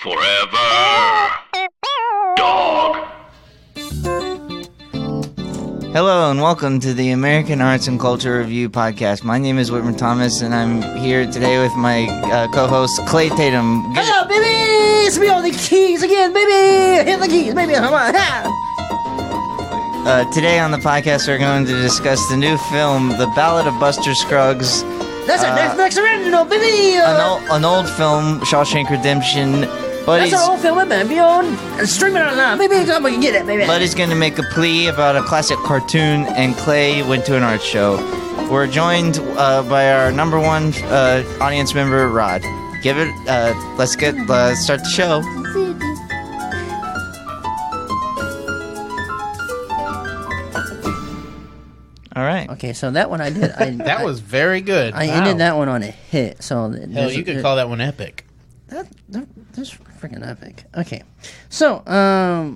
Forever. Dog. Hello and welcome to the American Arts and Culture Review podcast. My name is Whitmer Thomas and I'm here today with my co-host Clay Tatum. Hello, baby! It's me on the keys again, baby! Hit the keys, baby! Come on! Today on the podcast we're going to discuss the new film, The Ballad of Buster Scruggs. That's a Netflix original, baby! An old film, Shawshank Redemption. That's an old film, baby! On streaming online, baby! Come on, get it, baby! Buddy's going to make a plea about a classic cartoon, and Clay went to an art show. We're joined by our number one audience member, Rod. Let's start the show. All right. Okay, so that one I did. That was very good. I ended that one on a hit. So hell, you could call that one epic. That's freaking epic. Okay, so the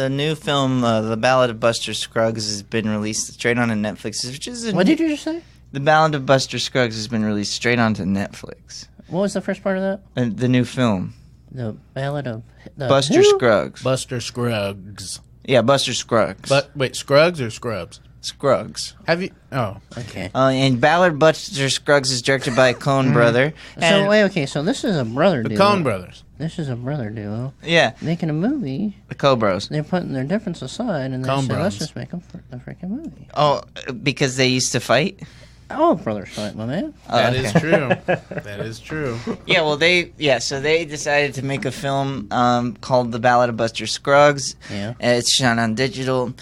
new film, The Ballad of Buster Scruggs, has been released straight onto Netflix. What did you just say? The Ballad of Buster Scruggs has been released straight onto Netflix. What was the first part of that? The new film. The Ballad of Buster Scruggs. Buster Scruggs. Yeah, Buster Scruggs. But wait, Scruggs or Scrubs? Scruggs. Have you? Oh, okay. And Ballad Buster Scruggs is directed by a Coen brother. So wait, okay, so this is a brother duo. the Coen brothers. This is a brother duo. Yeah. Making a movie. The Cobros. They're putting their difference aside, and they Coen said, Bros. let's just make a freaking movie. Oh, because they used to fight? All brothers fight, my man. That is true. That is true. Yeah, well, they decided to make a film called The Ballad of Buster Scruggs. Yeah. It's shot on digital.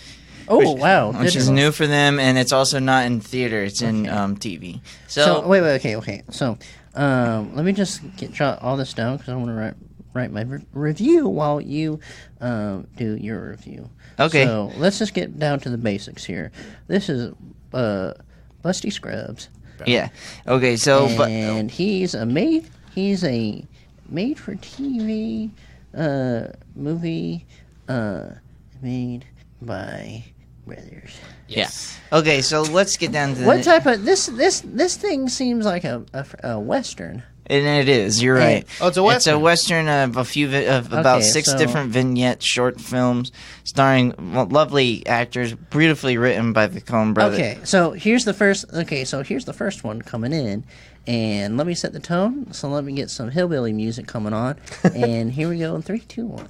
Oh, wow. Which is new for them, and it's also not in theater. It's in TV. So wait, okay. So let me just jot all this down because I want to write my review while you do your review. Okay. So let's just get down to the basics here. This is Busty Scruggs. Yeah. Okay. So, and he's a made for TV movie made by brothers. Yes. Yeah. Okay. So let's get down to What type of this thing seems like a western. And it is. You're right. Oh, it's a western. It's a western of about six different vignette short films starring lovely actors, beautifully written by the Coen brothers. Okay, so here's the first one coming in, and let me set the tone. So let me get some hillbilly music coming on, and here we go in 3, 2, 1.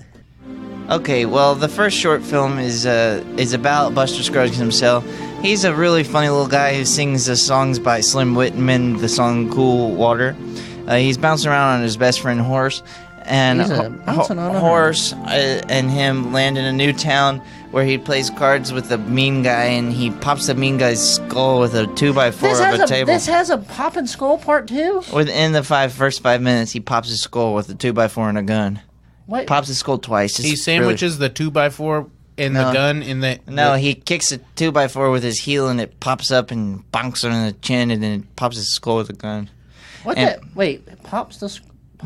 Okay, well, the first short film is about Buster Scruggs himself. He's a really funny little guy who sings the songs by Slim Whitman, the song "Cool Water." He's bouncing around on his best friend Horse, and Horse and him land in a new town where he plays cards with the mean guy, and he pops the mean guy's skull with a 2x4 of a table. This has a popping skull part too? Within the first 5 minutes, he pops his skull with a 2x4 and a gun. What? Pops his skull twice. He sandwiches the 2x4 in the gun in the... No, he kicks a 2x4 with his heel, and it pops up and bonks him in the chin, and then it pops his skull with a gun. Wait, pops the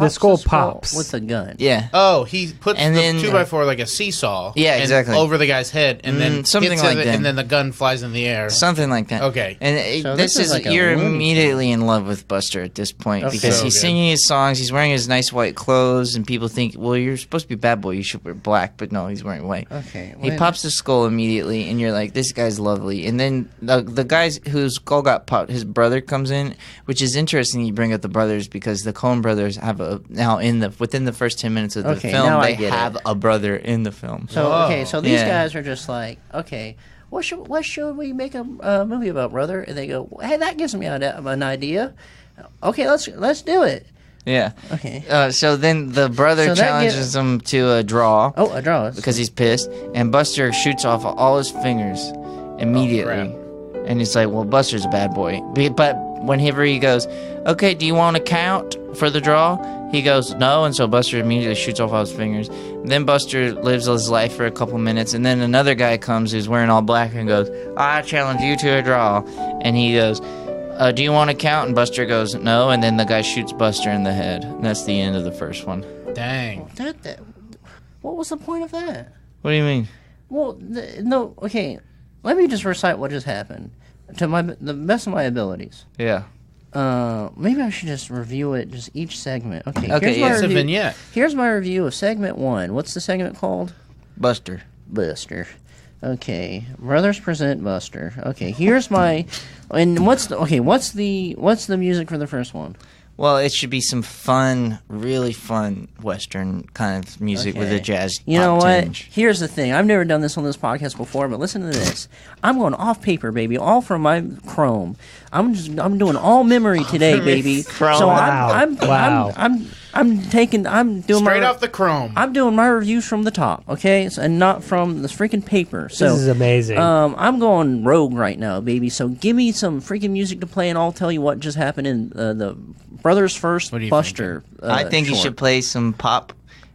skull pops with a gun. Yeah. Oh, he puts the 2x4 like a seesaw. Yeah, exactly. Over the guy's head, and then something hits like it, that. and then the gun flies in the air. Something like that. Okay. And So this is like you're immediately in love with Buster at this point because he's singing his songs, he's wearing his nice white clothes, and people think, well, you're supposed to be bad boy, you should wear black, but no, he's wearing white. Okay. He pops his skull immediately, and you're like, this guy's lovely. And then the guys whose skull got popped, his brother comes in, which is interesting you bring up the brothers because the Coen brothers have within the first 10 minutes of the film, they have a brother in the film. So these guys are just like, okay, what should we make a movie about, brother? And they go, hey, that gives me an idea. Okay, let's do it. Yeah. Okay. So then the brother challenges him to a draw. Oh, a draw. Because he's pissed. And Buster shoots off all his fingers immediately. And he's like, well, Buster's a bad boy. But whenever he goes, okay, do you want to count for the draw? He goes, no. And so Buster immediately shoots off all his fingers. And then Buster lives his life for a couple minutes. And then another guy comes who's wearing all black and goes, I challenge you to a draw. And he goes, do you want to count? And Buster goes, no. And then the guy shoots Buster in the head. And that's the end of the first one. Dang. What was the point of that? What do you mean? Well, no, okay. Let me just recite what just happened to the best of my abilities. Yeah. maybe I should just review it, just each segment. Okay, Okay, here's my It's a review. vignette. Here's my review of segment 1. What's the segment called? Buster. Buster. Okay, Brothers present Buster. Okay, here's my, and what's the music for the first one? Well, it should be some fun, really fun Western kind of music with a Okay. jazz You know pop what? tinge. Here's the thing. I've never done this on this podcast before, but listen to this. I'm going off paper, baby, all from my Chrome. I'm doing all memory today, baby. Chrome. So Wow. I'm doing Straight my off the chrome. I'm doing my reviews from the top, okay, and not from this freaking paper. So This is amazing. I'm going rogue right now, baby. So give me some freaking music to play, and I'll tell you what just happened in the Brothers First What are you Buster. I think you short. should play some pop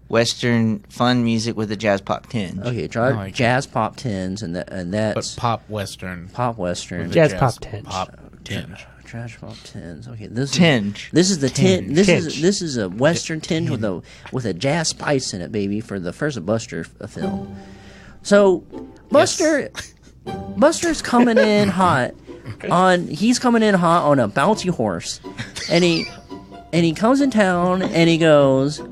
Western fun music with a jazz pop tinge. Okay, like jazz pop tens, and that's but pop western. pop western. with a Jazz pop tinge. Pop tinge. Jazz pop tens. Okay, this Tinge. This is the tin. This Tinge. is a western tinge with a jazz spice in it, baby, for the first Buster film. So Buster's coming in hot he's coming in hot on a bouncy horse, and he comes in town and he goes,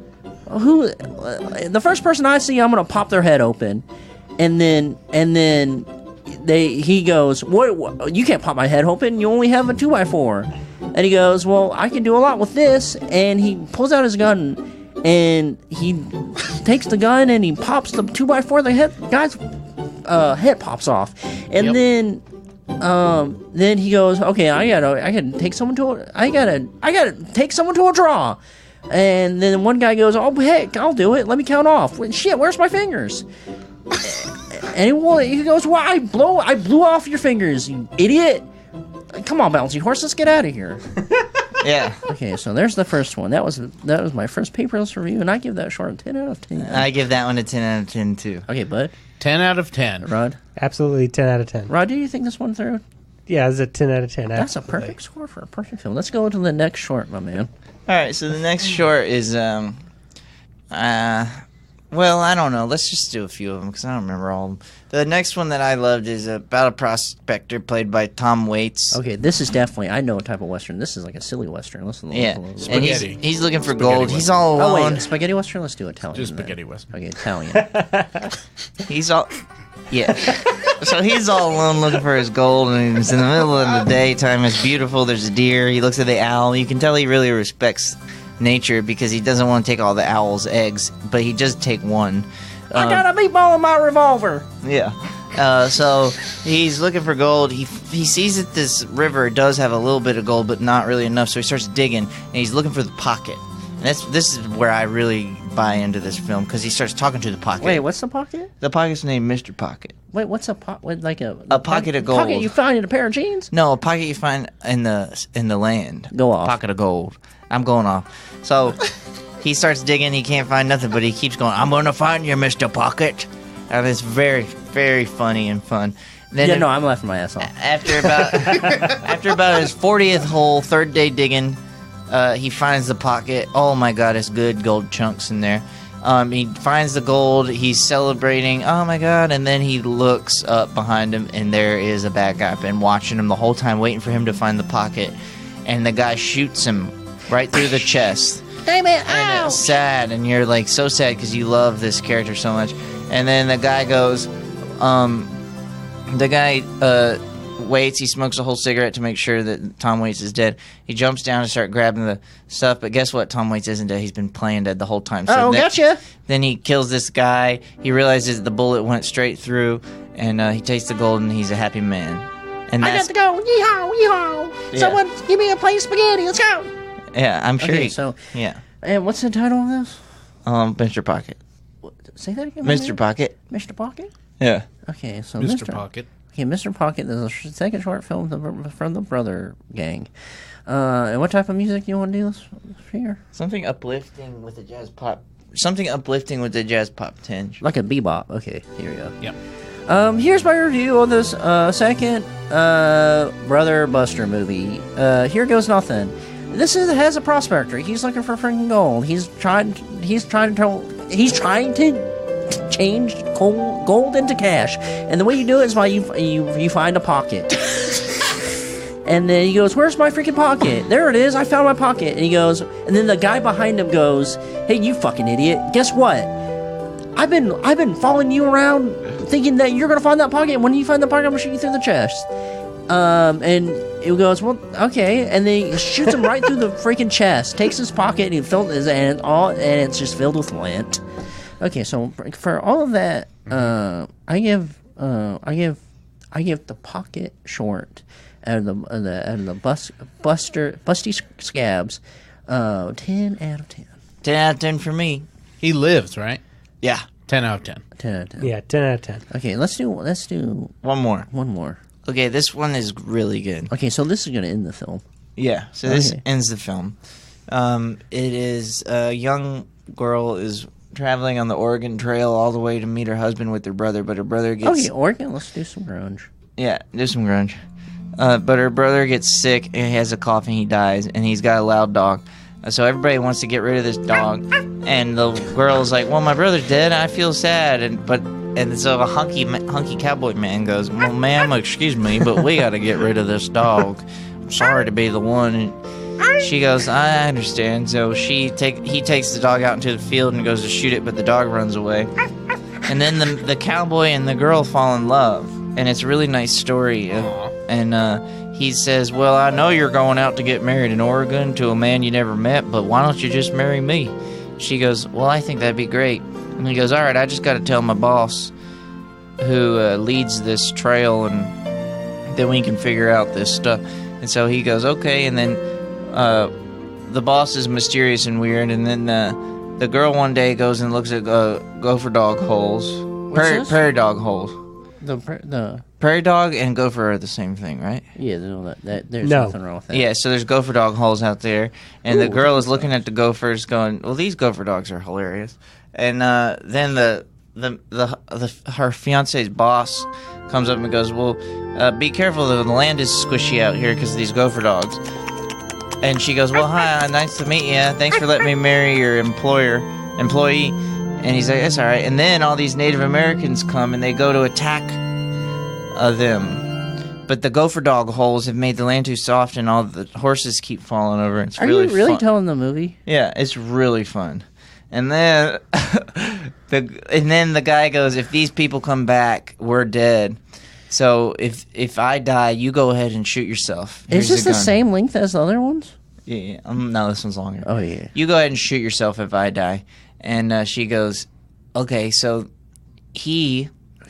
who the first person I see, I'm gonna pop their head open, and then he goes, what, you can't pop my head open, you only have a 2x4. And he goes, well, I can do a lot with this, and he pulls out his gun and he takes the gun and he pops the 2x4, the guy's head pops off, and then he goes, okay, I gotta take someone to a draw. And then one guy goes, oh heck, I'll do it, let me count off. Shit, where's my fingers? And he goes, well, I blew off your fingers, you idiot. Come on, bouncy horse, let's get out of here. Yeah. Okay, so there's the first one. That was my first paperless review, and I give that short a 10 out of 10. I give that one a 10 out of 10 too. Okay, bud. 10 out of 10. Rod, Absolutely 10 out of 10. do you think this one through? Yeah, it's a 10 out of 10. That's a absolutely. perfect score for a perfect film. Let's go to the next short, my man. All right, so the next short is well, I don't know. Let's just do a few of them because I don't remember all of them. The next one that I loved is about a prospector played by Tom Waits. Okay, this is definitely, I know what type of Western. This is like a silly Western. Listen. Yeah, and Spaghetti. he's looking for Spaghetti gold. Western. He's all Oh, alone. wait, spaghetti Western? Let's do Italian. Just then. spaghetti western. Okay, Italian. He's all, yeah. So he's all alone looking for his gold, and it's in the middle of the daytime. It's beautiful. There's a deer. He looks at the owl. You can tell he really respects nature because he doesn't want to take all the owl's eggs, but he just take one. I got a meatball in my revolver. Yeah. So he's looking for gold. He sees that this river does have a little bit of gold, but not really enough. So he starts digging, and he's looking for the pocket. And this is where I really buy into this film because he starts talking to the pocket. Wait, what's the pocket? The pocket's named Mr. Pocket. Wait, what's a pocket? Like a pocket of gold. Pocket you find in a pair of jeans? No, a pocket you find in the land. Go off. Pocket of gold. I'm going off. So he starts digging. He can't find nothing, but he keeps going. I'm going to find you, Mr. Pocket. And it's very, very funny and fun. Then Yeah, no, I'm laughing my ass off. after about his 40th hole, third day digging, he finds the pocket. Oh my God, it's good gold chunks in there. He finds the gold. He's celebrating. Oh my God! And then he looks up behind him, and there is a bad guy been watching him the whole time, waiting for him to find the pocket. And the guy shoots him right through the chest. Damn it! And it's sad, and you're like so sad because you love this character so much. And then the guy goes, waits. He smokes a whole cigarette to make sure that Tom Waits is dead. He jumps down and starts grabbing the stuff, but guess what? Tom Waits isn't dead. He's been playing dead the whole time. So Gotcha. Then he kills this guy. He realizes the bullet went straight through, and he takes the gold, and he's a happy man. And I got that's to go. Yeehaw, yeehaw. Yeah. Someone give me a plate of spaghetti. Let's go. yeah, I'm sure. Okay, so Yeah, and what's the title of this? Mr. Pocket. Say that again. my Mr. man? Pocket. Mr. Pocket. Yeah. Okay, so Mr. Pocket. Okay, Mr. Pocket. There's a second short film from the Brother Gang. And what type of music do you want to do this here? Something uplifting with a jazz pop. Something uplifting with a jazz pop tinge. Like a bebop. Okay, here we go. Yep. Here's my review of this second Brother Buster movie. Here goes nothing. This has a prospector. He's looking for freaking gold. He's trying to change gold into cash, and the way you do it is by you find a pocket. And then he goes, "Where's my freaking pocket? There it is. I found my pocket." And he goes, and then the guy behind him goes, "Hey, you fucking idiot! Guess what? I've been following you around, thinking that you're gonna find that pocket. And when you find the pocket, I'm gonna shoot you through the chest." And he goes, "Well, okay." And then he shoots him right through the freaking chest. Takes his pocket and he fills his and it's just filled with lint. Okay, so for all of that, I give the pocket short out of the busty scabs, 10 out of 10. 10 out of 10 for me. He lives, right? Yeah. 10 out of 10. 10 out of 10. Yeah, 10 out of 10. Okay, let's do One more. one more. Okay, this one is really good. Okay, so this is gonna end the film. Yeah, so this Okay. ends the film. It is a young girl is traveling on the Oregon Trail all the way to meet her husband with her brother, but her brother gets... Okay, Oregon, let's do some grunge. Yeah, do some grunge. But her brother gets sick, and he has a cough, and he dies, and he's got a loud dog. So everybody wants to get rid of this dog, and the girl's like, "Well, my brother's dead, I feel sad." And so a hunky cowboy man goes, "Well, ma'am, excuse me, but we got to get rid of this dog. I'm sorry to be the one." And she goes, "I understand." So he takes the dog out into the field and goes to shoot it, but the dog runs away. And then the cowboy and the girl fall in love, and it's a really nice story. And he says, "Well, I know you're going out to get married in Oregon to a man you never met, but why don't you just marry me?" She goes, "Well, I think that'd be great." And he goes, "All right, I just got to tell my boss who leads this trail, and then we can figure out this stuff." And so he goes, "Okay." And then the boss is mysterious and weird. And then the girl one day goes and looks at gopher dog holes. Prairie dog holes. The Prairie dog and gopher are the same thing, right? yeah, there's No. nothing wrong with that. Yeah, so there's gopher dog holes out there, and the girl is looking at the gophers, going, "Well, these gopher dogs are hilarious." And then her fiance's boss comes up and goes, "Well, be careful, the land is squishy out here because of these gopher dogs." And she goes, "Well, hi, nice to meet you. Thanks for letting me marry your employee." And he's like, "That's all right." And then all these Native Americans come and they go to attack them. But the gopher dog holes have made the land too soft, and all the horses keep falling over. It's Are really you really fun. telling the movie? Yeah, it's really fun. And then the guy goes, "If these people come back, we're dead. So if I die, you go ahead and shoot yourself. Is Here's this a the gun." same length as the other ones? Yeah. No, this one's longer. Oh yeah. You go ahead and shoot yourself if I die. And she goes, "Okay." So he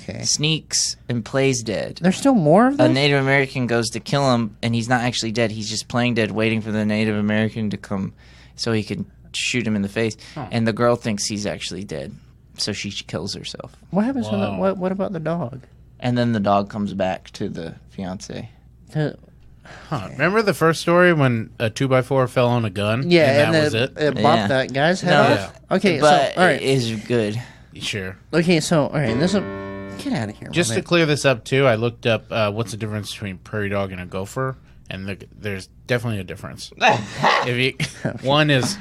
Okay. sneaks and plays dead. There's still more of A this? Native American goes to kill him, and he's not actually dead. He's just playing dead, waiting for the Native American to come so he can shoot him in the face. And the girl thinks he's actually dead, so she kills herself. What happens when what about the dog? And then the dog comes back to the fiance. Huh. Remember the first story when a 2x4 fell on a gun? Yeah, and that was it? It bopped Yeah. that guy's head No, off. Okay, But so all right. it is good. Sure. Okay, so all right, this is get out of here. Just my to man. clear this up, too, I looked up what's the difference between prairie dog and a gopher, and there's definitely a difference. One is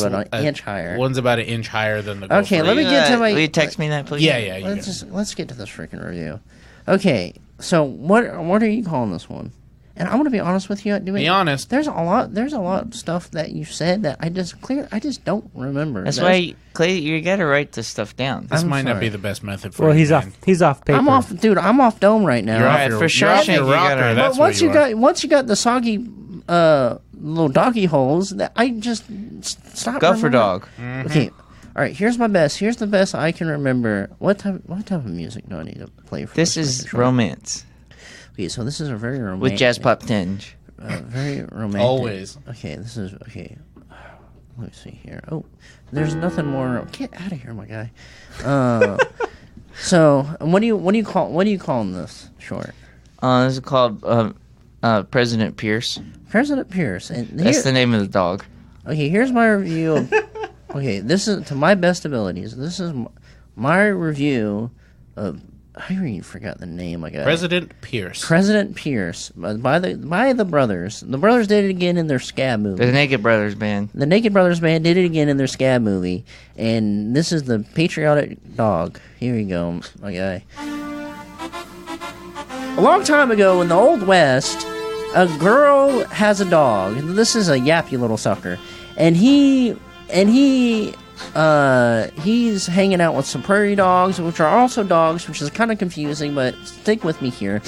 about an inch higher. One's about an inch higher than the gopher. Okay, let me get to my. Will you text me that, please? Yeah, you got it. Let's get to this freaking review. Okay, so what are you calling this one? And I'm gonna be honest with you. Be honest. There's a lot of stuff that you said that I just don't remember. That's why, Clay, you gotta write this stuff down. This I'm might not sorry. be the best method for Well, you, he's man. off paper. I'm off, dude. I'm off dome right now. You're off Alright, your, for you're off Shawshank, your you rocker. gotta- That's But what once you got the soggy little doggy holes, that I just stop. Gopher remembering. dog. Okay, all right. Here's my best. Here's the best I can remember. What type of music do I need to play for This freaking is show? romance Okay, so this is a very romantic. with jazz pop tinge. Very romantic. Always. Okay, this is okay. Let me see here. Oh, there's nothing more. Get out of here, my guy. So what do you calling this short? This is called President Pierce. President Pierce. And That's the name of the dog. Okay, here's my review. Okay, this is to my best abilities. This is my review of. I even forgot the name. I got President Pierce. President Pierce by the brothers. The brothers did it again in their Scab movie. The Naked Brothers Band. The Naked Brothers Band did it again in their Scab movie, and this is the patriotic dog. Here you go, my guy. A long time ago in the Old West, a girl has a dog. This is a yappy little sucker, and he's hanging out with some prairie dogs, which are also dogs, which is kind of confusing, but stick with me here.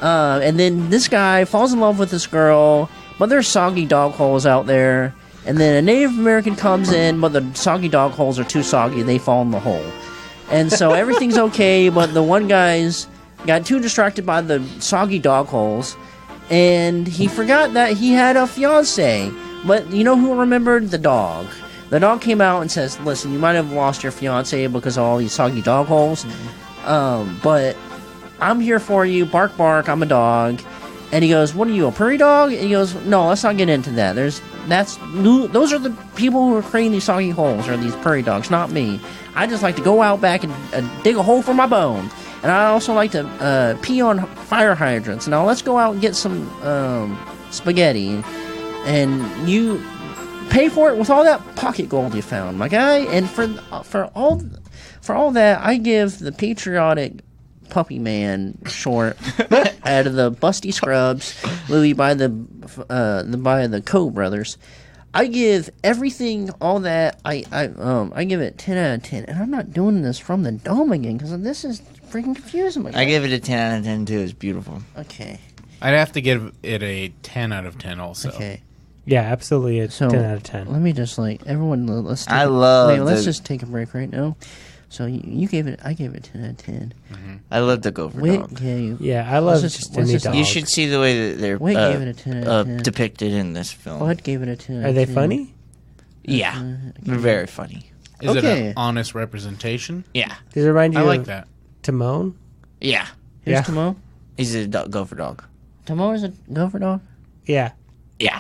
And then this guy falls in love with this girl, but there's soggy dog holes out there. And then a Native American comes in, but the soggy dog holes are too soggy, they fall in the hole. And so everything's okay, but the one guy's got too distracted by the soggy dog holes, and he forgot that he had a fiance. But you know who remembered? The dog. The dog came out and says, listen, you might have lost your fiance because of all these soggy dog holes, but I'm here for you. Bark, bark, I'm a dog. And he goes, what are you, a prairie dog? And he goes, no, let's not get into that. Those are the people who are creating these soggy holes, are these prairie dogs, not me. I just like to go out back and dig a hole for my bone. And I also like to pee on fire hydrants. Now let's go out and get some spaghetti. And you pay for it with all that pocket gold you found, my guy. And for all that, I give the patriotic Puppy Man short out of the Busty Scruggs movie by the Coe brothers. I give everything, all that. I give it 10 out of 10, and I'm not doing this from the dome again because this is freaking confusing. I give it a 10 out of 10 too. It's beautiful. Okay. I'd have to give it a 10 out of 10 also. Okay. Yeah, absolutely. It's So 10 out of 10. let me just everyone. Let's. I love Let's the- just take a break right now. So you gave it. I gave it 10 out of 10. I love the Gopher Wait, dog. Yeah, I love let's just let's any just- dog. You should see the way that they're Wait gave it a 10 out of 10. depicted in this film. Bud gave it a 10. out Are of they 10. funny? Yeah, they're very funny. Is it Okay. an honest representation? Yeah, Does it remind you I like of that. Timon? yeah. Who's Yeah. Timon? He's a Gopher dog. Timon is a gopher dog. Yeah. Yeah,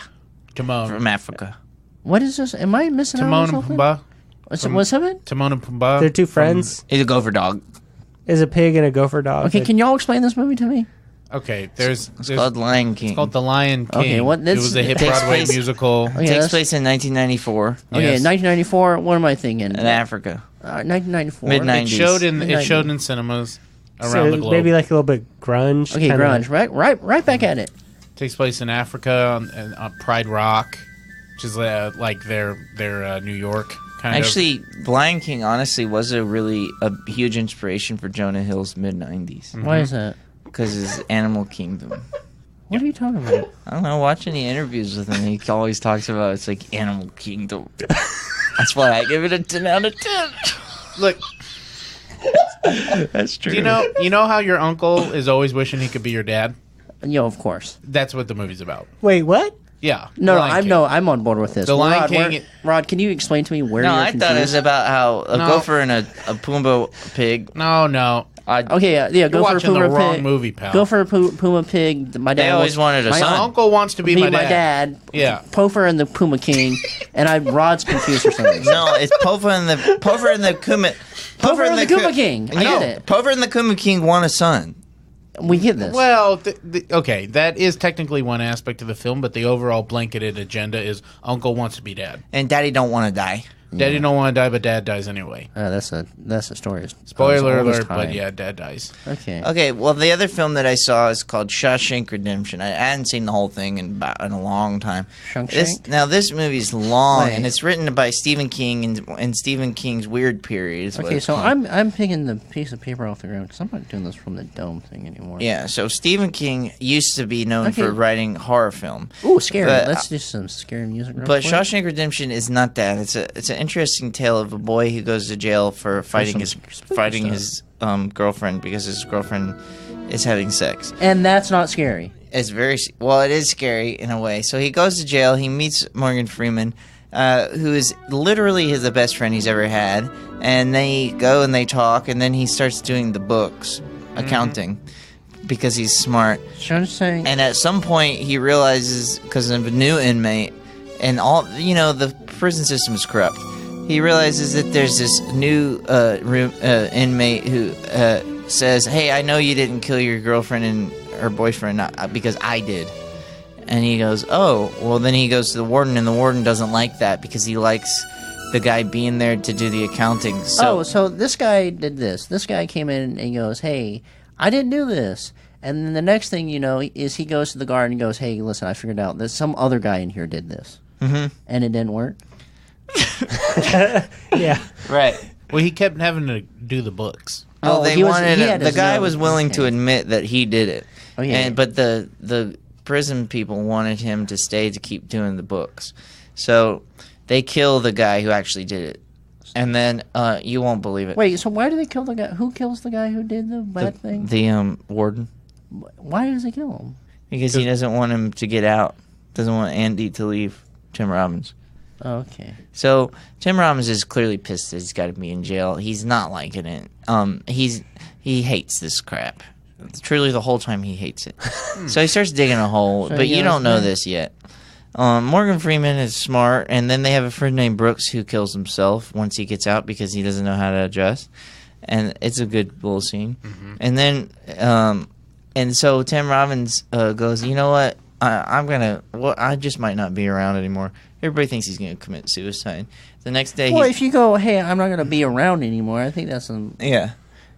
Timon. from Africa. What is this? Am I missing out on Timon and something? Pumbaa. What's happening? Timon and Pumbaa. They're two from- friends. He's a Gopher dog. Is a pig and a gopher dog. Okay, can y'all explain this movie to me? Okay, It's called Lion King. It's called The Lion King. Okay, what- it this- was a hit Takes Broadway place- musical. Okay, Takes that's- place in 1994 Okay, Yes. 1994. What am I thinking? in Africa. 1994. Midnight. It 90s. showed in cinemas around So the globe. maybe like a little bit grunge. Okay, kinda- grunge. Right back at it. Takes place in Africa on Pride Rock, which is like their New York kind of. Actually, Lion King honestly was a huge inspiration for Jonah Hill's mid-90s Why is that? because his Animal Kingdom. What are you talking about? I don't know. Watching the interviews with him, he always talks about it's like Animal Kingdom. That's why I give it a 10 out of 10. Look, That's true. you know how your uncle is always wishing he could be your dad? Yo, of course. That's what the movie's about. Wait, what? Yeah. No, Lion King. I'm on board with this. The Lion Rod, King- Rod, can you explain to me where No, you're I thought it was confused? about how a No. gopher and a Pumbaa pig. No. Okay, yeah, You're go for watching the Puma wrong Pig. movie, pal. Go for Puma Pig. My dad They always wanted a my son. My uncle wants to be my dad. Yeah. Pofer and the Puma King, and Rod's confused for some reason. No, it's Pofa and the Kuma. Pofer and the Kuma King. I No, get it. Pofa and the Kuma King want a son. We get this. Well, okay, that is technically one aspect of the film, but the overall blanketed agenda is Uncle wants to be dad. And Daddy don't want to die. Daddy don't want to die, but Dad dies anyway. That's a story. Spoiler Always alert, but time. yeah, Dad dies. Okay. Okay, well, the other film that I saw is called Shawshank Redemption. I hadn't seen the whole thing in a long time. Shawshank? Now, this movie's long, Wait. and it's written by Stephen King and Stephen King's weird period. Is what Okay, it's so called. I'm picking the piece of paper off the ground because I'm not doing this from the dome thing anymore. Yeah, so Stephen King used to be known Okay. for writing horror film. Ooh, scary. But- Let's do some scary music. Real But quick. Shawshank Redemption is not that. It's an interesting tale of a boy who goes to jail for fighting his girlfriend because his girlfriend is having sex. And that's not scary. It's it is scary in a way. So he goes to jail. He meets Morgan Freeman, who is literally the best friend he's ever had. And they go and they talk, and then he starts doing the books, accounting, because he's smart. Shawshank. And at some point, he realizes, because of a new inmate, and the prison system is corrupt. He realizes that there's this new inmate who says, "Hey, I know you didn't kill your girlfriend and her boyfriend because I did." And he goes, "Oh, well." Then he goes to the warden, and the warden doesn't like that because he likes the guy being there to do the accounting. So, So this guy did this. This guy came in and he goes, "Hey, I didn't do this." And then the next thing you know is he goes to the guard and goes, "Hey, listen, I figured out that some other guy in here did this, and it didn't work." Yeah. Right. Well, he kept having to do the books. Well, Oh, they he wanted had the his guy note. was willing to Okay. admit that he did it. Oh, yeah. But the prison people wanted him to stay to keep doing the books. So they kill the guy who actually did it. And then you won't believe it. Wait, so why do they kill the guy? Who kills the guy who did the bad thing? The warden, Why does they kill him? because he doesn't want him to get out. Doesn't want Andy to leave Tim Robbins. Okay. So Tim Robbins is clearly pissed that he's got to be in jail. He's not liking it. He hates this crap. Truly, the whole time he hates it. So he starts digging a hole, So but he you goes, don't know "Man." this yet. Morgan Freeman is smart, and then they have a friend named Brooks who kills himself once he gets out because he doesn't know how to adjust, and it's a good little scene. And then, and so Tim Robbins goes, you know what? I just might not be around anymore. Everybody thinks he's going to commit suicide. The next day, Well, if you go, "Hey, I'm not going to be around anymore," I think that's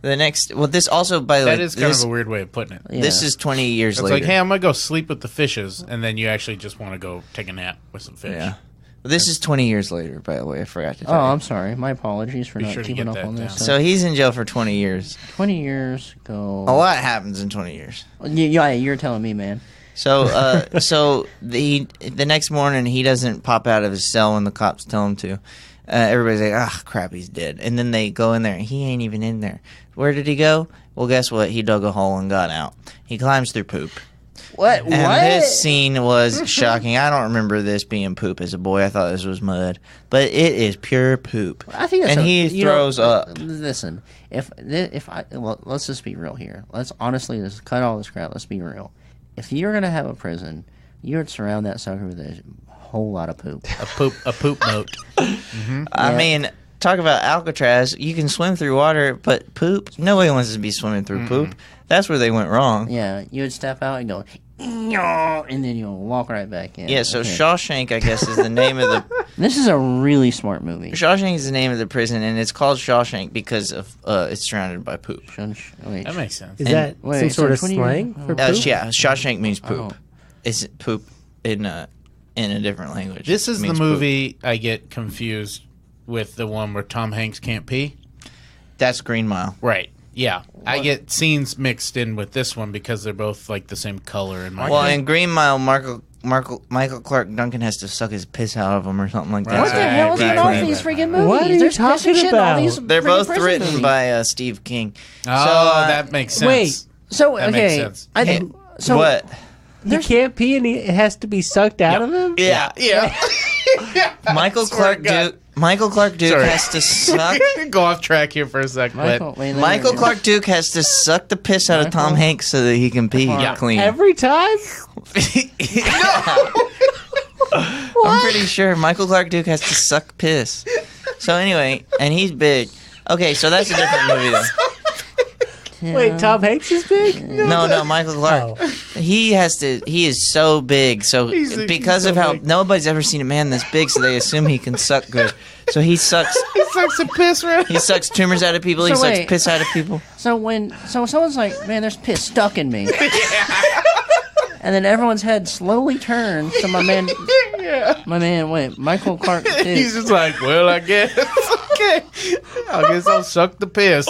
this also, by the way, That is kind of a weird way of putting it. Yeah. this is 20 years It's later. like, hey, I'm gonna go sleep with the fishes, and then you actually just want to go take a nap with some fish. Yeah. This is 20 years later, by the way. I forgot to tell Oh, you. I'm sorry. My apologies for Be not sure to keeping get up that on this. down. So he's in jail for 20 years. 20 years ago. A lot happens in 20 years. Yeah, you're telling me, man. So, so the next morning he doesn't pop out of his cell when the cops tell him to. Everybody's like, "Ah, crap, he's dead." And then they go in there, and he ain't even in there. Where did he go? Well, guess what? He dug a hole and got out. He climbs through poop. What? And what? this scene was shocking. I don't remember this being poop as a boy. I thought this was mud, but it is pure poop. I think that's and he throws up. Listen, well, let's just be real here. Let's honestly just cut all this crap. Let's be real. If you're gonna have a prison, you would surround that sucker with a whole lot of poop. A poop moat. I Yeah. mean, talk about Alcatraz. You can swim through water, but poop? Nobody wants to be swimming through poop. That's where they went wrong. Yeah, you would step out and go, and then you'll walk right back in. Yeah, so Okay. Shawshank, I guess, is the name of the... This is a really smart movie. Shawshank is the name of the prison, and it's called Shawshank because of it's surrounded by poop. Wait, That makes sense. Is And- that Wait, some so sort of 20 slang for poop? Yeah, Shawshank means poop. Oh. It's poop in a different language. This is It the means poop. movie I get confused with the one where Tom Hanks can't pee. That's Green Mile. Right. Yeah. I get scenes mixed in with this one because they're both like the same color in my Well, head. in Green Mile, Michael Clark Duncan has to suck his piss out of him or something like that. what the Right, hell is right, with all right, these right, freaking right. movies? What are you There's talking pissing shit in all about? these They're freaking both prison written movies. by Steve King. Oh, that makes sense. Wait. So That okay, makes sense. I Hey, so what? He can't pee and it has to be sucked out of him? Yeah. Michael Clark Duke. Michael Clark Duke Sorry. has to suck. Go off track here for a second. Michael Clark Duke has to suck the piss out of Tom Michael- Hanks so that he can pee Yeah. clean. Every time? I'm pretty sure Michael Clark Duke has to suck piss. So anyway, and he's big. Okay, so that's a different movie though. Wait, Tom Hanks is big? No, Michael Clark. Oh. He is so big. So He's because so of how big. nobody's ever seen a man this big, so they assume he can suck good. So he sucks. He sucks a piss, right? He sucks tumors out of people. He So sucks wait. piss out of people. So someone's like, "Man, there's piss stuck in me," and then everyone's head slowly turns to my man. Wait, Michael Clark. He's just like, well, I guess. Okay. I guess I'll suck the piss.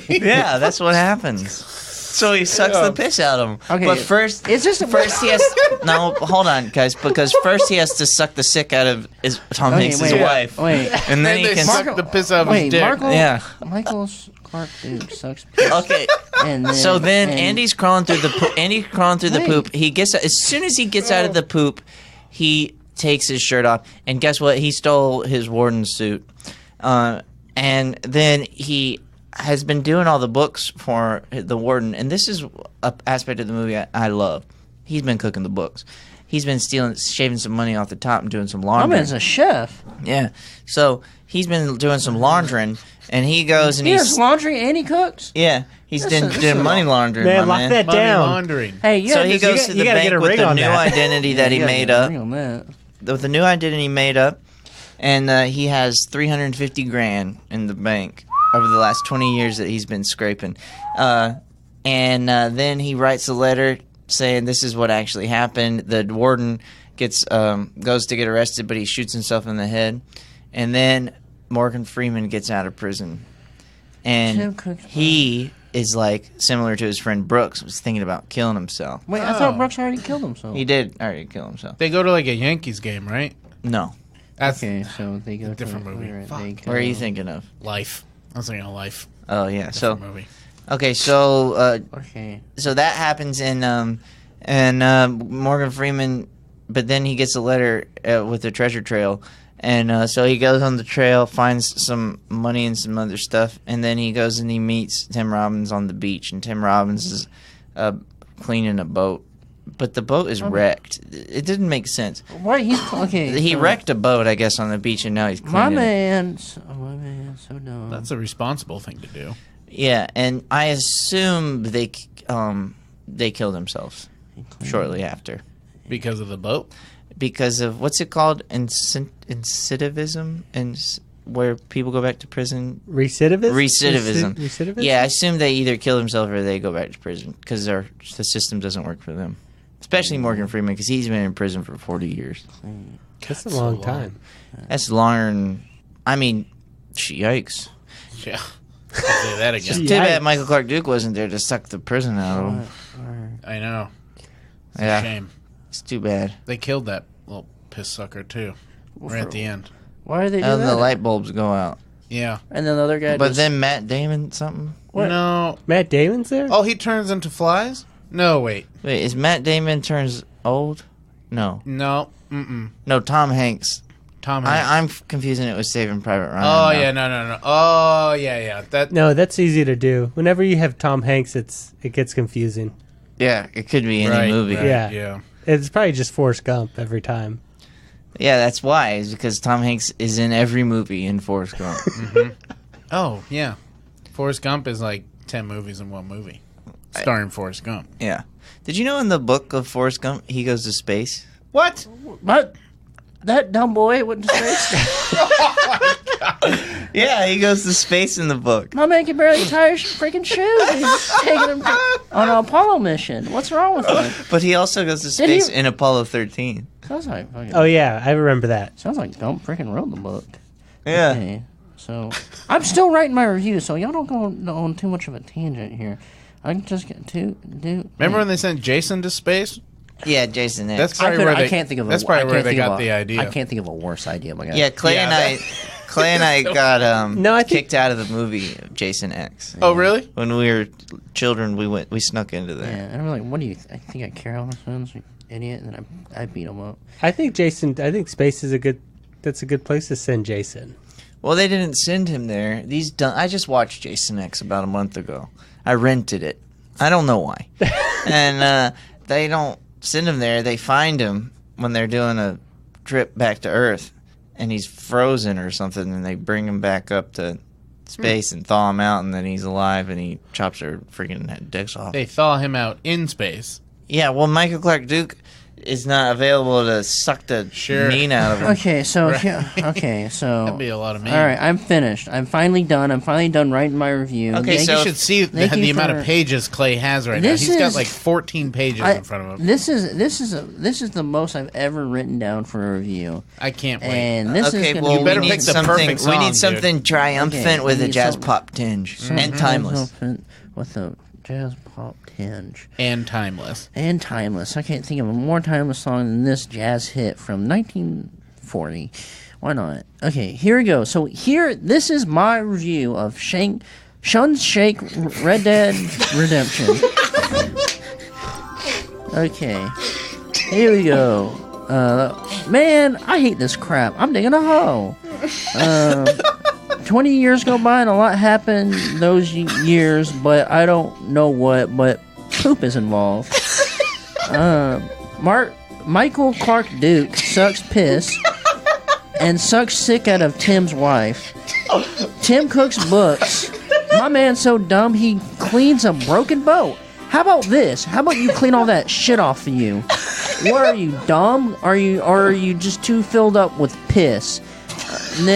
Yeah, that's what happens. So he sucks the piss out of him. Okay, But first, it's just first he has no. Hold on, guys, because first he has to suck the sick out of Tom Hanks' wife, Wait, and then he they can. suck the piss out of his wait, dick. Yeah. Michael Clark Duke sucks piss. Okay. And then, So then and- Andy's crawling through the Wait. poop. He gets as soon as he gets out of the poop, he takes his shirt off, and guess what? He stole his warden's suit, and then he has been doing all the books for the warden. And this is an aspect of the movie I love. He's been cooking the books. He's been shaving some money off the top and doing some My laundry. man's a chef. Yeah, so he's been doing some laundering, and he goes and He he's does laundry and he cooks. he's This is- doing money laundering. Man, my lock man. that Money down. laundering. Hey, yeah. So he this- goes got- to you the gotta get bank a with ring the on new that. identity that he you gotta made get a up. ring on that. With the new identity made up, and he has $350 grand in the bank over the last 20 years that he's been scraping. And then he writes a letter saying this is what actually happened. The warden goes to get arrested, but he shoots himself in the head. And then Morgan Freeman gets out of prison. And he is like similar to his friend Brooks, was thinking about killing himself. Wait, I thought Brooks already killed himself. He did already kill himself. They go to like a Yankees game, right? No. That's Okay, so they go different to, movie. right, Fuck. they go- Where are you thinking of? Life. I was thinking of Life. Oh yeah. Different movie. Okay, so Okay. so that happens in Morgan Freeman, but then he gets a letter with a treasure trail, and so he goes on the trail, finds some money and some other stuff, and then he goes and he meets Tim Robbins on the beach, and Tim Robbins is cleaning a boat, but the boat is wrecked. It didn't make sense. Why he's okay? He so wrecked a boat, I guess, on the beach, and now he's cleaning My it. man, so dumb. That's a responsible thing to do. Yeah, and I assume they killed themselves shortly after. Because of the boat? Because of what's it called, incitivism, and where people go back to prison. Recidivism. Recidivism. Yeah, I assume they either kill themselves or they go back to prison because the system doesn't work for them. Especially Morgan Freeman, because he's been in prison for 40 years. That's a long time. That's longer than, I mean, yikes. Yeah. I'll say that It's again. too bad Michael Clark Duke wasn't there to suck the prison out of him. I know. It's Yeah. a shame. It's too bad. They killed that little piss sucker too. Right at the end. Why are they doing And that? the light bulbs go out. Yeah. And then the other guy. But just, then Matt Damon something? No. Matt Damon's there? Oh, he turns into flies? No, wait. Wait, is Matt Damon turns old? No. No. Mm-mm. No, Tom Hanks. Tom Hanks. I'm confusing it with Saving Private Ryan. Oh, now. yeah. No. Oh, yeah. That. No, that's easy to do. Whenever you have Tom Hanks, it gets confusing. Yeah, it could be any movie. Right, Yeah. Yeah. It's probably just Forrest Gump every time. Yeah, that's why. Is because Tom Hanks is in every movie in Forrest Gump. Oh, yeah. Forrest Gump is like 10 movies in one movie. Starring Forrest Gump. Yeah. Did you know in the book of Forrest Gump, he goes to space? What? But that dumb boy went to space. Yeah, he goes to space in the book. My man can barely tie his freaking shoes. He's taking him on an Apollo mission. What's wrong with him? But he also goes to Did space he- in Apollo 13. Sounds like fucking. Oh, yeah, I remember that. Sounds like Gump freaking wrote the book. Yeah. Okay, so I'm still writing my review, so y'all don't go on too much of a tangent here. I can just get to do. Remember when they sent Jason to space? Yeah, Jason X. That's probably where they. I can't think of. That's I probably can't where they think of got the idea. I can't think of a worse idea, my guy. Yeah, Clay Yeah, and I got No, I think- kicked out of the movie Jason X. Oh, really? When we were children, we snuck into that. Yeah, and I'm like, what do you? I think I care all my sons, you idiot, and then I beat him up. I think space is that's a good place to send Jason. Well, they didn't send him there. I just watched Jason X about a month ago. I rented it. I don't know why. And they don't send him there. They find him when they're doing a trip back to Earth, and he's frozen or something, and they bring him back up to space and thaw him out, and then he's alive, and he chops their freaking dicks off. They thaw him out in space. Yeah, well, Michael Clark Duke is not available to suck the mean out of him. Okay, so Right. so That'd be a lot of mean. all right, I'm finished. I'm finally done. I'm finally done writing my review. Okay, I think so you should see thank you the amount for- of pages Clay has right now. This He's got is- like 14 pages in front of him. This is the most I've ever written down for a review. I can't wait. And this Okay, is gonna well, be You better we pick need the something. perfect We song, need dude. something triumphant Okay, with we a need jazz something- pop tinge and timeless. With a jazz pop tinge. And timeless. And timeless. I can't think of a more timeless song than this jazz hit from 1940. Why not? Okay, here we go. So this is my review of Shawshank Red Dead Redemption. Okay, here we go. Man, I hate this crap. I'm digging a hole. 20 years go by and a lot happened those years, but I don't know what, but poop is involved. Michael Clark Duke sucks piss and sucks sick out of Tim's wife. Tim cooks books. My man's so dumb he cleans a broken boat. How about this? How about you clean all that shit off of you? What are you, dumb? Or are you just too filled up with piss? And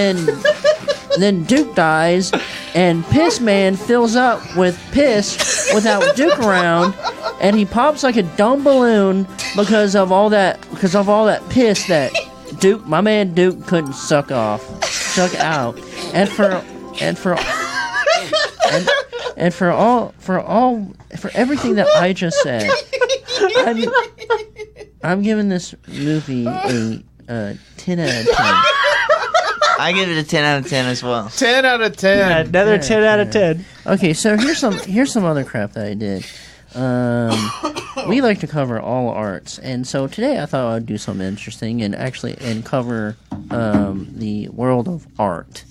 then Duke dies, And Piss Man fills up with piss without Duke around, and he pops like a dumb balloon because of all that piss that Duke, my man Duke, couldn't suck out, and for everything that I just said, I'm giving this movie a 10 out of 10. I give it a 10 out of 10 as well. 10 out of 10. Another 10 out of 10. Okay, so here's some other crap that I did. We like to cover all arts, and so today I thought I'd do something interesting and cover the world of art.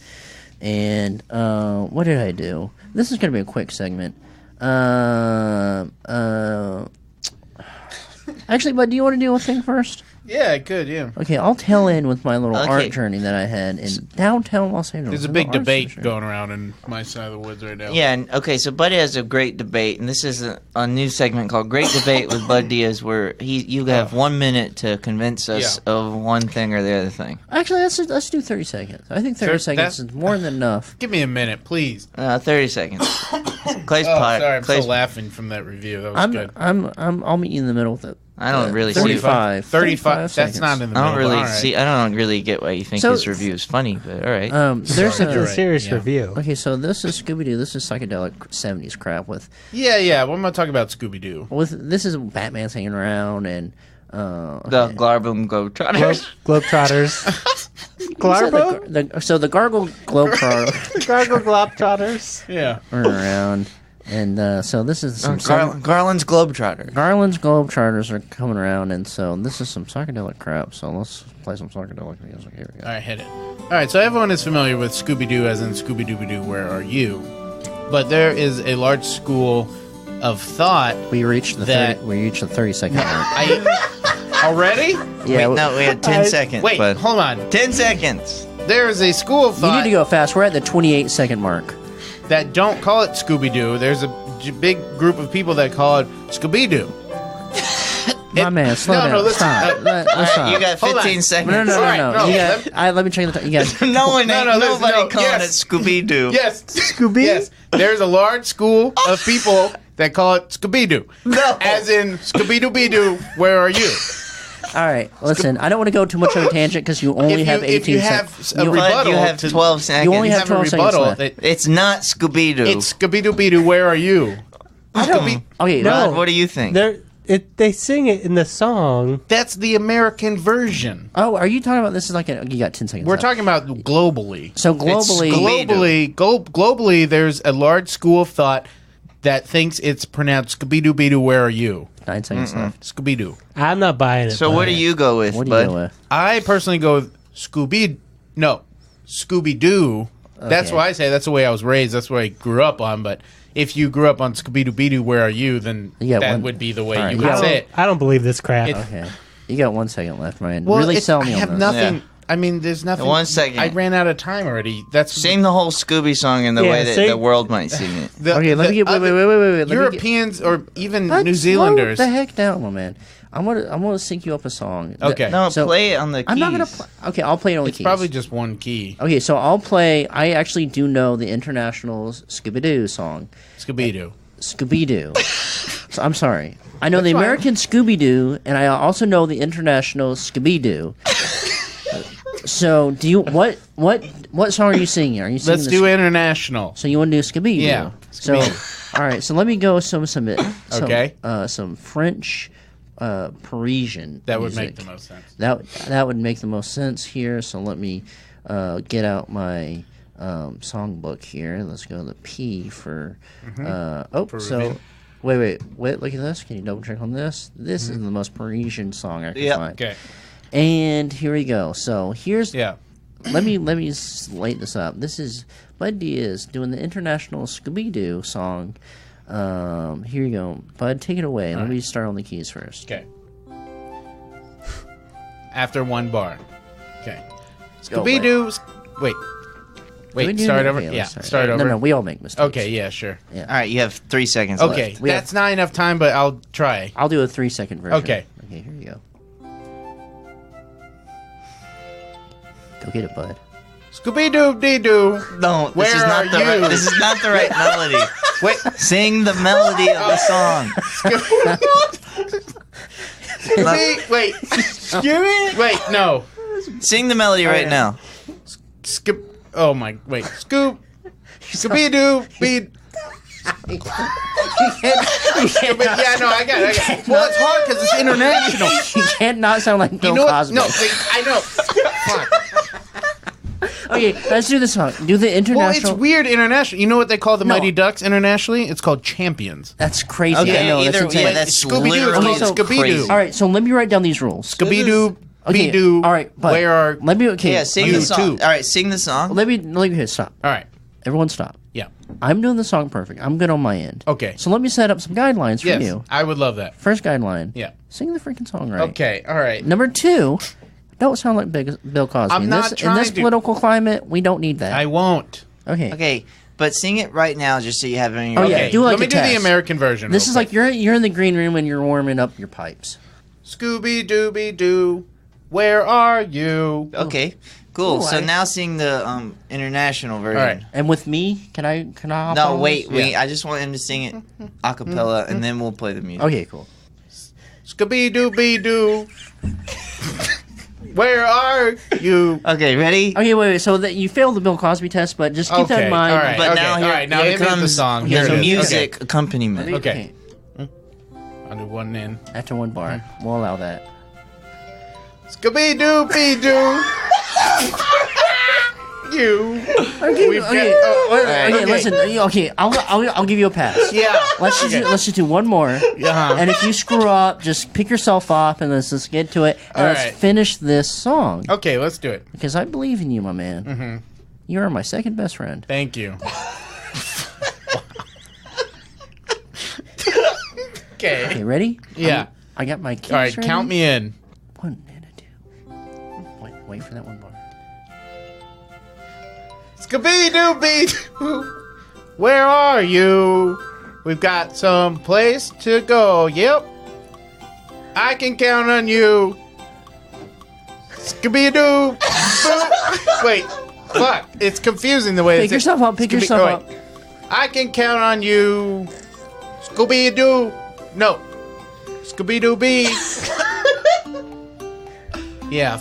And what did I do? This is going to be a quick segment. Actually, bud, do you want to do a thing first? Yeah, I could, yeah. Okay, I'll tail in with my little art journey that I had in downtown Los Angeles. There's a big debate going around in my side of the woods right now. Yeah, and, okay, so Bud has a great debate, and this is a new segment called Great Debate with Bud Diaz, where you have 1 minute to convince us of one thing or the other thing. Actually, let's do 30 seconds. I think 30 seconds is more than enough. Give me a minute, please. 30 seconds. Clay's sorry, I'm still laughing from that review. That was good. I'll meet you in the middle with it. I don't really 35. see 35 that's not in the middle. I don't really see. I don't really get why you think his review is funny, but all right. There's a serious review. Okay, so this is Scooby-Doo. This is psychedelic 70s crap with. Yeah. Well, I'm gonna talk about Scooby-Doo. This is Batman's hanging around and. The Glarbum Globetrotters. Globetrotters. Glarbo? So the Gargle Globetrotters. Gargle Globetrotters. Yeah. Are around. And so this is some Garland's Globetrotter. Garland's Globetrotters are coming around, and so this is some psychedelic crap. So let's play some psychedelic music. Here we go. All right, hit it. All right, so everyone is familiar with Scooby-Doo, as in Scooby-Doo, Where Are You? But there is a large school of thought. We reached the 30-second mark. Already? Yeah. We had 10 seconds. Wait, hold on. 10 seconds. There is a school of thought. You need to go fast. We're at the 28-second mark. That don't call it Scooby-Doo. There's a big group of people that call it Scooby-Doo. My man, slow down. Listen, Stop. Stop. You got 15 seconds. No. Right, You got, let me check the time. You got. Nobody calling it Scooby-Doo. Yes. Scooby? Yes. There's a large school of people that call it Scooby-Doo. No. As in Scooby-Doo, Where Are You? All right, listen. I don't want to go too much on a tangent because you only have 18 seconds. If you have a rebuttal, you have 12 seconds. You only have 12 seconds left. It's not Scooby-Doo. It's Scooby-Doo, Where Are You? Okay, Rod, what do you think? They sing it in the song. That's the American version. Oh, are you talking about this? Is like you got 10 seconds. We're left. talking about globally. So globally, Globally, there's a large school of thought that thinks it's pronounced Scooby-Doo, Where Are You? 9 seconds left. Scooby-Doo. I'm not buying it. So what do you go with, What do bud? you go with? I personally go with Scooby-Doo. That's why I say that's the way I was raised. That's what I grew up on. But if you grew up on Scooby-Doo, Where Are You? Then that would be the way you would say it. I don't believe this crap. Okay, you got 1 second left, man. Well, really sell me I on have this. nothing. Yeah. I mean, there's nothing. 1 second. I ran out of time already. That's Sing the whole Scooby song in the way that the world might sing it. Okay, let me get. Wait. Europeans or even Let's New Zealanders. slow the heck down, my man. I'm gonna sync you up a song. Okay. No, play it on the keys. I'm not gonna. Okay, I'll play it on the It's keys. probably just one key. Okay, so I'll play. I actually do know the international Scooby-Doo song. Scooby-Doo. Scooby-Doo. So, I'm sorry. I know the fine. American Scooby-Doo, and I also know the international Scooby-Doo. So, do you what song are you singing? Are you singing? Let's do international. So you want to do Scooby-Doo? Yeah, So, Scooby-Doo. all right. So let me go some Okay. some French, Parisian. That would music. make the most sense. That would make the most sense here. So let me get out my songbook here. Let's go to the P for. Peruvian. Wait. Look at this. Can you double check on this? This is the most Parisian song I can find. Okay. And here we go. So here's. Yeah. Let me light this up. This is Bud Diaz doing the international Scooby-Doo song. Here you go. Bud, take it away. Let me start on the keys first. Okay. After one bar. Okay. Go, Scooby-Doo. Wait. Scooby-Doo? Start over. Okay, Yeah. let's Start over. No, we all make mistakes. Okay. Yeah. Sure. All right, you have 3 seconds Okay. left. That's not enough time, but I'll try. I'll do a 3-second version. Okay. Okay, here you go. Go get it, Bud. Scooby-Doo-dee-doo. No, this Where is not are the right. you? This is not the right melody. Wait. Sing the melody of the song. Wait. Wait, no. Sing the melody right now. Oh my, wait. Scooby-Doo, be. Yeah, no, I got it. Well, it's hard because it's international. You can't not sound like Bill Cosby. No, I know. Fuck. Okay, let's do this song. Do the international. Well, it's weird international. You know what they call the Mighty Ducks internationally? It's called Champions. That's crazy. Okay, I know. That's insane. that's Scooby-Doo, it's literally called Scooby-Doo. crazy. All right, so let me write down these rules. Scooby-Doo, Okay, be-doo. all right, but where are let me. Okay, Yeah, sing You the song. too. All right, sing the song. let me here. Stop. All right. Everyone, stop. Yeah. I'm doing the song perfect. I'm good on my end. Okay. So let me set up some guidelines for Yes, you. I would love that. First guideline. Yeah. Sing the freaking song right. Okay. All right. Number 2, don't sound like Bill Cosby. I'm not in trying this to. political climate, we don't need that. I won't. Okay. Okay, but sing it right now, just so you have it in your. Oh, yeah, Okay. do like Let me a do the test. American version. This real is quick. like you're in the green room and you're warming up your pipes. Scooby-Dooby-Doo, where are you? Okay, cool. Ooh, so I- now sing the international version. All right. And with me, can I hop No, on wait. this? I just want him to sing it a cappella, and then we'll play the music. Okay, cool. Scooby-Dooby-Doo, where are you? Okay, ready? Okay, wait. So that you failed the Bill Cosby test, but just keep that Okay, in mind. all right. But now all here, right, now here hit me with comes the song. Here's Here a it is. music accompaniment. Okay. I'll do one in. After one bar, we'll allow that. Scooby-Dooby-Doo. You. Okay, We've okay, got- okay, okay. listen. Okay, I'll give you a pass. Yeah. Let's just do one more. Uh-huh. And if you screw up, just pick yourself up and let's just get to it. And All let's right. finish this song. Okay, let's do it. Because I believe in you, my man. Mm-hmm. You are my second best friend. Thank you. Okay. Okay, ready? Yeah. I got my keys All right, ready. count me in. 1 and a 2. Wait for that one bar. Scooby-Dooby-Doo, where are you? We've got some place to go. Yep. I can count on you. Scooby-Doo. Wait. Fuck. It's confusing the way Pick it's... yourself up. Pick yourself up. I can count on you. Scooby-Doo. No. Scooby-Doo-Bee. Yeah.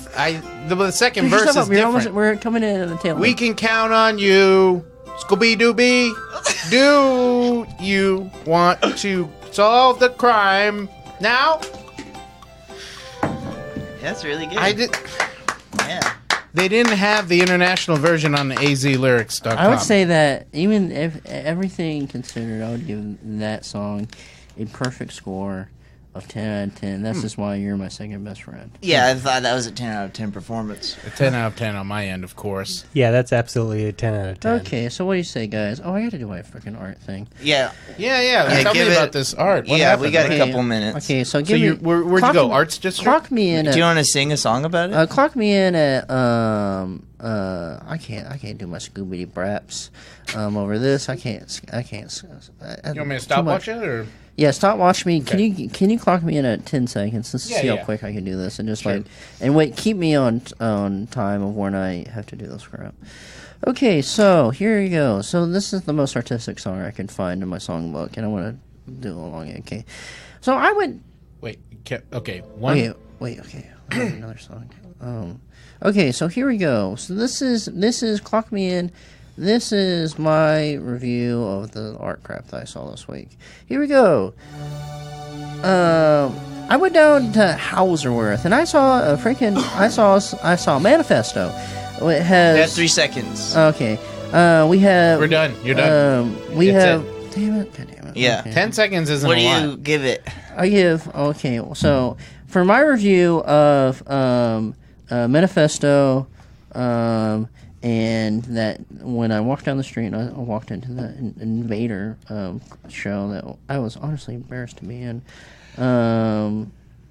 The second Pick verse yourself is up. different. We're coming in at the tail. We end. can count on you. Scooby-Dooby. Do you want to solve the crime now? That's really good. I did. Yeah. They didn't have the international version on the azlyrics.com. I would say that even if everything considered, I would give that song a perfect score of 10 out of 10. That's just why you're my second best friend. Yeah, I thought that was a 10 out of 10 performance. a 10 out of 10 on my end, of course. Yeah, that's absolutely a 10 out of 10. Okay, so what do you say, guys? Oh, I got to do my freaking art thing. Yeah. Yeah. Tell me give it- about this art. What Yeah, happened? we got Okay, a couple minutes. Okay, so So give me. where'd you clock go? me- Arts District? Clock me in. Do you want to sing a song about it? Clock me in at I can't do my Scooby Braps over this. I can't. You want me to stop watch it or? Yeah, stop watch me. Okay. Can you clock me in at 10 seconds? Let's see how Yeah. quick I can do this and just Sure. wait. Keep me on time of when I have to do this crap. Okay, so here you go. So this is the most artistic song I can find in my songbook, and I want to do it along it. Okay, so I went. Wait. Okay. One. Okay, wait. Okay, another song. Okay, so here we go. So this is clock me in. This is my review of the art crap that I saw this week. Here we go. I went down to Hauserworth and I saw I saw Manifesto. It has. You have 3 seconds. Okay. We have. We're done. You're done. We It's have. Damn it! God damn it! Yeah. Okay. 10 seconds isn't What a do lot. you give it? I give so for my review of Manifesto, and that when I walked down the street, I walked into the Invader show that I was honestly embarrassed to be in.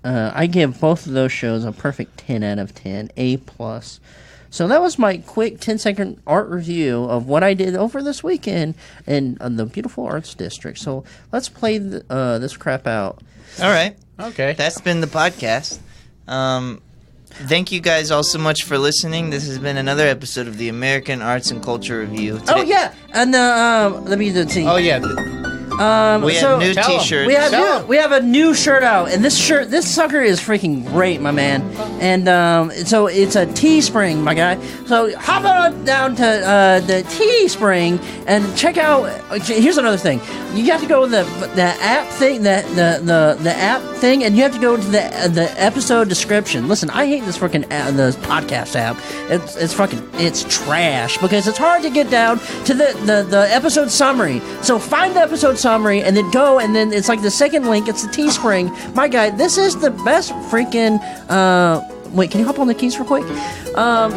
I give both of those shows a perfect 10 out of 10, A+. So that was my quick 10-second art review of what I did over this weekend in the beautiful Arts District. So let's play this crap out. All right. Okay. That's been the podcast. Thank you guys all so much for listening. This has been another episode of the American Arts and Culture Review. Today, Oh yeah, and let me see. Oh yeah. we have new tell 'em. T-shirts. We have a new shirt out, and this sucker is freaking great, my man. And so it's a Teespring, my guy. So hop on down to the Teespring and check out. Here's another thing: you have to go to the app thing, the app thing, and you have to go to the episode description. Listen, I hate this freaking the podcast app. It's trash because it's hard to get down to the episode summary. So find the episode summary and then go, and then it's like the second link. It's the Teespring. My guy, this is the best freaking. Wait, can you hop on the keys real quick?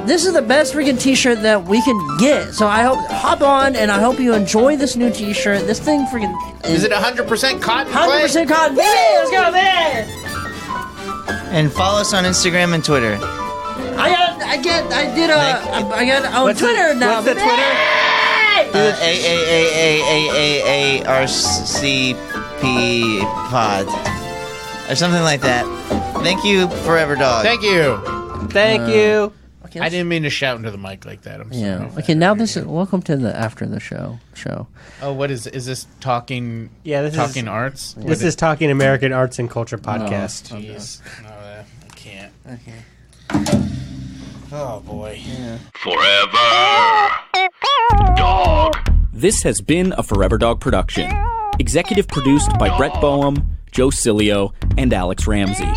This is the best freaking T-shirt that we can get. So I hope hop on, and I hope you enjoy this new T-shirt. This thing freaking is it 100% cotton? 100% cotton. Baby, let's go, man! And follow us on Instagram and Twitter. I got on Twitter now. What's the Twitter? AAAAARCP pod. Or something like that. Thank you, Forever Dog. Thank you. Thank you. Okay, I didn't mean to shout into the mic like that. I'm sorry. Yeah. Okay. Now this is welcome to the after the show. Oh, what is this talking? Yeah, this talking arts. This is Talking American Arts and Culture podcast. Jeez, no, I can't. Okay. Oh boy. Yeah. Forever Dog. This has been a Forever Dog production. Executive produced by Brett Boehm, Joe Cilio, and Alex Ramsey.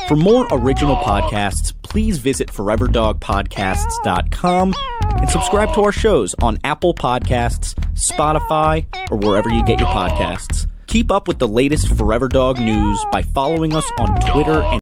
For more original podcasts, please visit foreverdogpodcasts.com and subscribe to our shows on Apple Podcasts, Spotify, or wherever you get your podcasts. Keep up with the latest Forever Dog news by following us on Twitter and